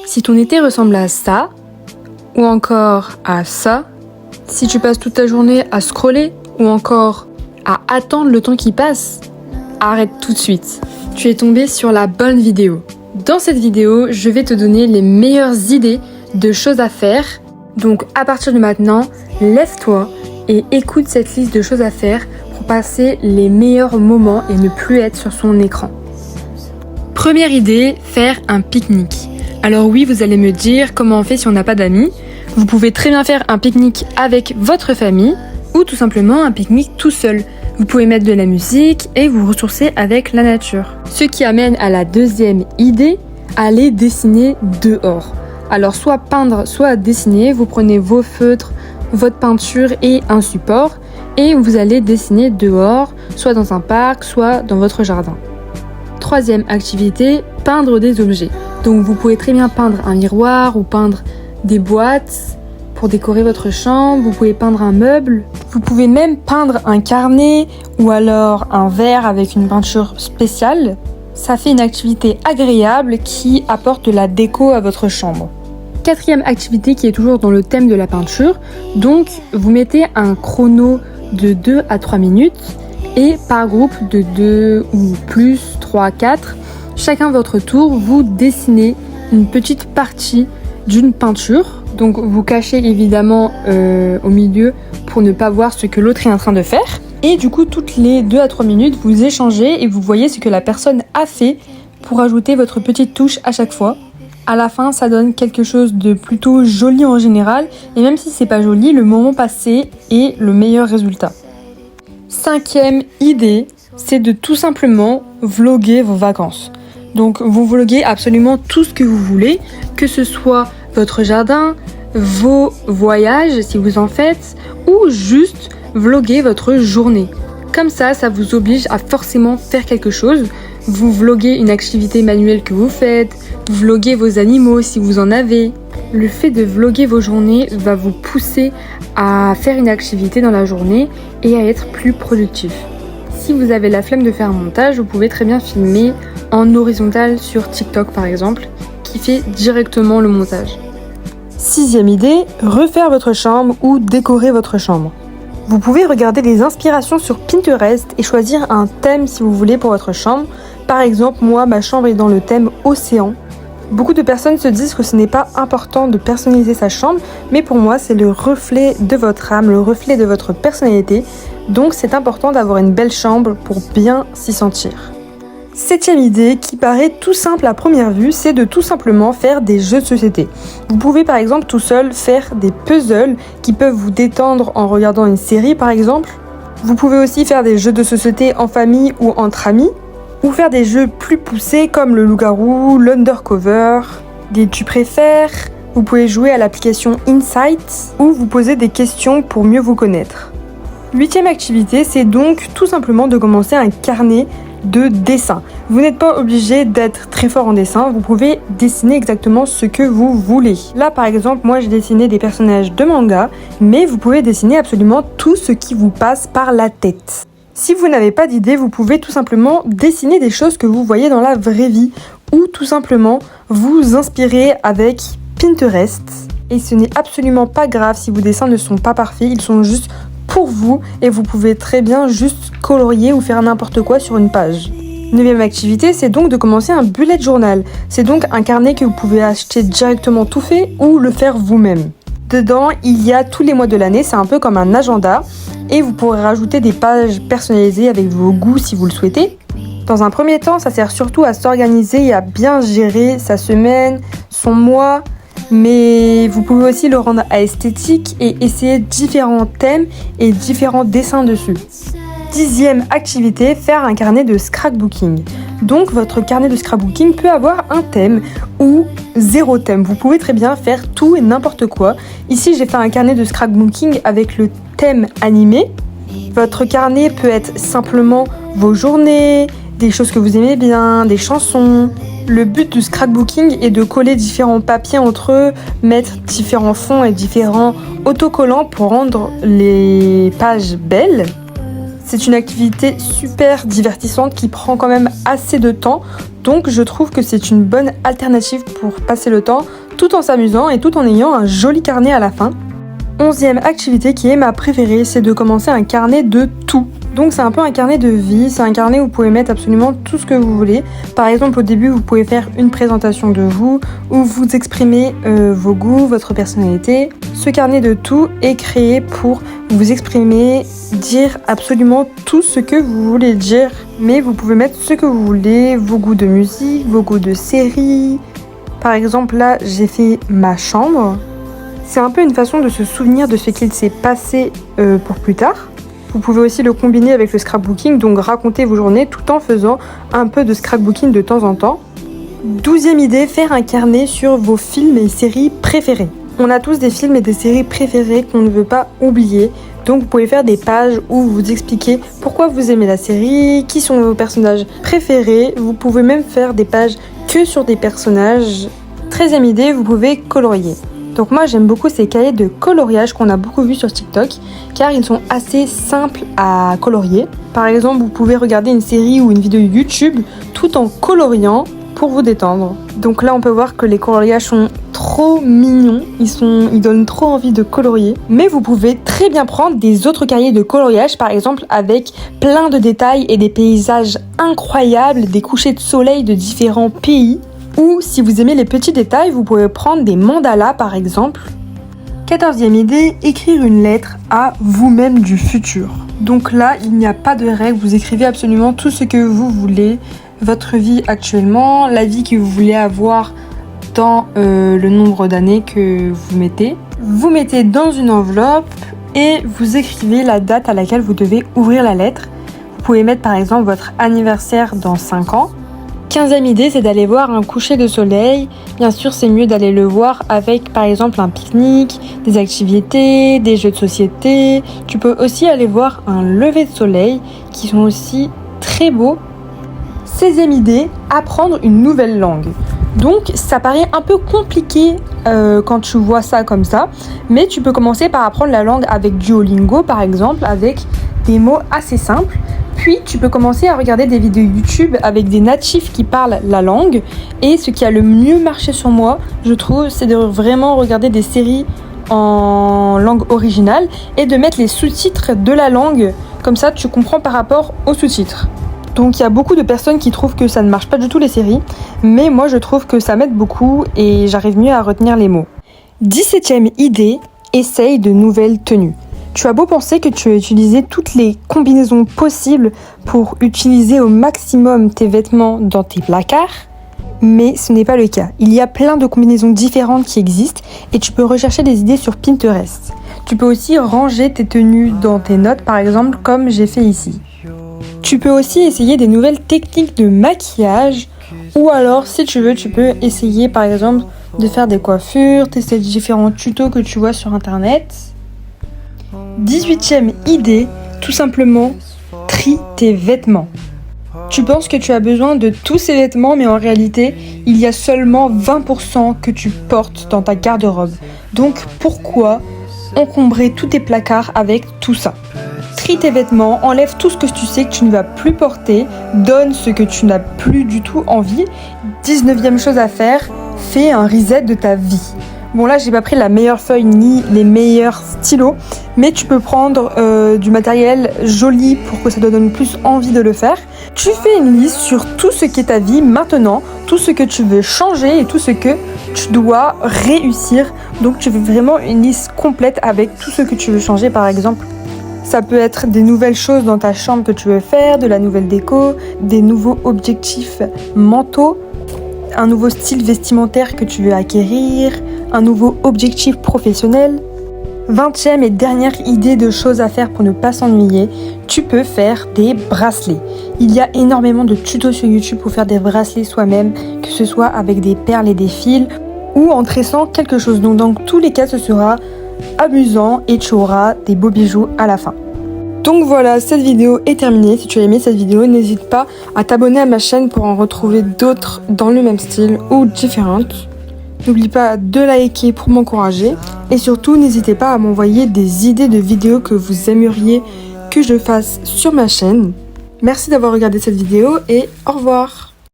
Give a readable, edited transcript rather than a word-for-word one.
Si ton été ressemble à ça, ou encore à ça, si tu passes toute ta journée à scroller, ou encore à attendre le temps qui passe, arrête tout de suite. Tu es tombé sur la bonne vidéo. Dans cette vidéo, je vais te donner les meilleures idées de choses à faire. Donc à partir de maintenant, lève-toi et écoute cette liste de choses à faire pour passer les meilleurs moments et ne plus être sur son écran. Première idée, faire un pique-nique. Alors oui, vous allez me dire comment on fait si on n'a pas d'amis. Vous pouvez très bien faire un pique-nique avec votre famille ou tout simplement un pique-nique tout seul. Vous pouvez mettre de la musique et vous ressourcer avec la nature. Ce qui amène à la deuxième idée, aller dessiner dehors. Alors soit peindre, soit dessiner, vous prenez vos feutres, votre peinture et un support et vous allez dessiner dehors, soit dans un parc, soit dans votre jardin. Troisième activité, peindre des objets. Donc vous pouvez très bien peindre un miroir ou peindre des boîtes pour décorer votre chambre, vous pouvez peindre un meuble, vous pouvez même peindre un carnet ou alors un verre avec une peinture spéciale. Ça fait une activité agréable qui apporte de la déco à votre chambre. Quatrième activité qui est toujours dans le thème de la peinture, donc vous mettez un chrono de 2 à 3 minutes et par groupe de 2 ou plus, 3, 4, chacun votre tour, vous dessinez une petite partie d'une peinture. Donc vous cachez évidemment au milieu pour ne pas voir ce que l'autre est en train de faire. Et du coup, toutes les 2 à 3 minutes, vous échangez et vous voyez ce que la personne a fait pour ajouter votre petite touche à chaque fois. À la fin, ça donne quelque chose de plutôt joli en général. Et même si c'est pas joli, le moment passé est le meilleur résultat. Cinquième idée, c'est de tout simplement vlogger vos vacances. Donc vous vloguez absolument tout ce que vous voulez, que ce soit votre jardin, vos voyages si vous en faites, ou juste vloguer votre journée. Comme ça vous oblige à forcément faire quelque chose. Vous vloguez une activité manuelle que vous faites, vous vloguez vos animaux si vous en avez. Le fait de vloguer vos journées va vous pousser à faire une activité dans la journée et à être plus productif. Si vous avez la flemme de faire un montage, vous pouvez très bien filmer en horizontal sur TikTok par exemple, qui fait directement le montage. Sixième idée, refaire votre chambre ou décorer votre chambre. Vous pouvez regarder des inspirations sur Pinterest et choisir un thème si vous voulez pour votre chambre. Par exemple, moi, ma chambre est dans le thème océan. Beaucoup de personnes se disent que ce n'est pas important de personnaliser sa chambre, mais pour moi, c'est le reflet de votre âme, le reflet de votre personnalité. Donc, c'est important d'avoir une belle chambre pour bien s'y sentir. Septième idée, qui paraît tout simple à première vue, c'est de tout simplement faire des jeux de société. Vous pouvez par exemple tout seul faire des puzzles qui peuvent vous détendre en regardant une série par exemple. Vous pouvez aussi faire des jeux de société en famille ou entre amis, ou faire des jeux plus poussés comme le loup-garou, l'undercover, des tu préfères. Vous pouvez jouer à l'application Insight ou vous poser des questions pour mieux vous connaître. Huitième activité, c'est donc tout simplement de commencer un carnet de dessin. Vous n'êtes pas obligé d'être très fort en dessin, vous pouvez dessiner exactement ce que vous voulez. Là par exemple, moi j'ai dessiné des personnages de manga, mais vous pouvez dessiner absolument tout ce qui vous passe par la tête. Si vous n'avez pas d'idée, vous pouvez tout simplement dessiner des choses que vous voyez dans la vraie vie ou tout simplement vous inspirer avec Pinterest. Et ce n'est absolument pas grave si vos dessins ne sont pas parfaits, ils sont juste pour vous et vous pouvez très bien juste colorier ou faire n'importe quoi sur une page. Neuvième activité, c'est donc de commencer un bullet journal. C'est donc un carnet que vous pouvez acheter directement tout fait ou le faire vous-même. Dedans, il y a tous les mois de l'année, c'est un peu comme un agenda et vous pourrez rajouter des pages personnalisées avec vos goûts si vous le souhaitez. Dans un premier temps, ça sert surtout à s'organiser et à bien gérer sa semaine, son mois, mais vous pouvez aussi le rendre esthétique et essayer différents thèmes et différents dessins dessus. Dixième activité, faire un carnet de scrapbooking. Donc votre carnet de scrapbooking peut avoir un thème ou 0 thème. Vous pouvez très bien faire tout et n'importe quoi. Ici j'ai fait un carnet de scrapbooking avec le thème animé. Votre carnet peut être simplement vos journées, des choses que vous aimez bien, des chansons. Le but du scrapbooking est de coller différents papiers entre eux, mettre différents fonds et différents autocollants pour rendre les pages belles. C'est une activité super divertissante qui prend quand même assez de temps, donc je trouve que c'est une bonne alternative pour passer le temps tout en s'amusant et tout en ayant un joli carnet à la fin. 11e activité qui est ma préférée, c'est de commencer un carnet de tout. Donc c'est un peu un carnet de vie, c'est un carnet où vous pouvez mettre absolument tout ce que vous voulez. Par exemple au début vous pouvez faire une présentation de vous, où vous exprimez vos goûts, votre personnalité. Ce carnet de tout est créé pour vous exprimer, dire absolument tout ce que vous voulez dire. Mais vous pouvez mettre ce que vous voulez, vos goûts de musique, vos goûts de série. Par exemple là j'ai fait ma chambre. C'est un peu une façon de se souvenir de ce qu'il s'est passé pour plus tard. Vous pouvez aussi le combiner avec le scrapbooking, donc raconter vos journées tout en faisant un peu de scrapbooking de temps en temps. 12e idée, faire un carnet sur vos films et séries préférés. On a tous des films et des séries préférées qu'on ne veut pas oublier. Donc vous pouvez faire des pages où vous expliquez pourquoi vous aimez la série, qui sont vos personnages préférés. Vous pouvez même faire des pages que sur des personnages. 13e idée, vous pouvez colorier. Donc moi j'aime beaucoup ces cahiers de coloriage qu'on a beaucoup vu sur TikTok car ils sont assez simples à colorier. Par exemple vous pouvez regarder une série ou une vidéo YouTube tout en coloriant pour vous détendre. Donc là on peut voir que les coloriages sont trop mignons, ils donnent trop envie de colorier. Mais vous pouvez très bien prendre des autres cahiers de coloriage par exemple avec plein de détails et des paysages incroyables, des couchers de soleil de différents pays. Ou si vous aimez les petits détails, vous pouvez prendre des mandalas par exemple. 14e idée, écrire une lettre à vous-même du futur. Donc là, il n'y a pas de règle, vous écrivez absolument tout ce que vous voulez, votre vie actuellement, la vie que vous voulez avoir dans le nombre d'années que vous mettez. Vous mettez dans une enveloppe et vous écrivez la date à laquelle vous devez ouvrir la lettre. Vous pouvez mettre par exemple votre anniversaire dans 5 ans. 15e idée, c'est d'aller voir un coucher de soleil. Bien sûr, c'est mieux d'aller le voir avec, par exemple, un pique-nique, des activités, des jeux de société. Tu peux aussi aller voir un lever de soleil, qui sont aussi très beaux. 16e idée, apprendre une nouvelle langue. Donc, ça paraît un peu compliqué quand tu vois ça comme ça, mais tu peux commencer par apprendre la langue avec Duolingo, par exemple, avec des mots assez simples. Puis, tu peux commencer à regarder des vidéos YouTube avec des natifs qui parlent la langue. Et ce qui a le mieux marché sur moi, je trouve, c'est de vraiment regarder des séries en langue originale et de mettre les sous-titres de la langue. Comme ça, tu comprends par rapport aux sous-titres. Donc, il y a beaucoup de personnes qui trouvent que ça ne marche pas du tout les séries. Mais moi, je trouve que ça m'aide beaucoup et j'arrive mieux à retenir les mots. 17e idée, essaye de nouvelles tenues. Tu as beau penser que tu as utilisé toutes les combinaisons possibles pour utiliser au maximum tes vêtements dans tes placards, mais ce n'est pas le cas. Il y a plein de combinaisons différentes qui existent et tu peux rechercher des idées sur Pinterest. Tu peux aussi ranger tes tenues dans tes notes, par exemple, comme j'ai fait ici. Tu peux aussi essayer des nouvelles techniques de maquillage ou alors, si tu veux, tu peux essayer, par exemple, de faire des coiffures, tester différents tutos que tu vois sur Internet. 18e idée, tout simplement, trie tes vêtements. Tu penses que tu as besoin de tous ces vêtements, mais en réalité, il y a seulement 20% que tu portes dans ta garde-robe. Donc pourquoi encombrer tous tes placards avec tout ça ? Trie tes vêtements, enlève tout ce que tu sais que tu ne vas plus porter, donne ce que tu n'as plus du tout envie. 19e chose à faire, fais un reset de ta vie. Bon là j'ai pas pris la meilleure feuille ni les meilleurs stylos, mais tu peux prendre du matériel joli pour que ça te donne plus envie de le faire. Tu fais une liste sur tout ce qu'est ta vie maintenant, tout ce que tu veux changer et tout ce que tu dois réussir. Donc tu fais vraiment une liste complète avec tout ce que tu veux changer. Par exemple, ça peut être des nouvelles choses dans ta chambre que tu veux faire, de la nouvelle déco, des nouveaux objectifs mentaux, un nouveau style vestimentaire que tu veux acquérir, un nouveau objectif professionnel. 20e et dernière idée de choses à faire pour ne pas s'ennuyer, tu peux faire des bracelets. Il y a énormément de tutos sur YouTube pour faire des bracelets soi-même, que ce soit avec des perles et des fils ou en tressant quelque chose. Donc dans tous les cas, ce sera amusant et tu auras des beaux bijoux à la fin. Donc voilà, cette vidéo est terminée. Si tu as aimé cette vidéo, n'hésite pas à t'abonner à ma chaîne pour en retrouver d'autres dans le même style ou différentes. N'oublie pas de liker pour m'encourager et surtout n'hésitez pas à m'envoyer des idées de vidéos que vous aimeriez que je fasse sur ma chaîne. Merci d'avoir regardé cette vidéo et au revoir.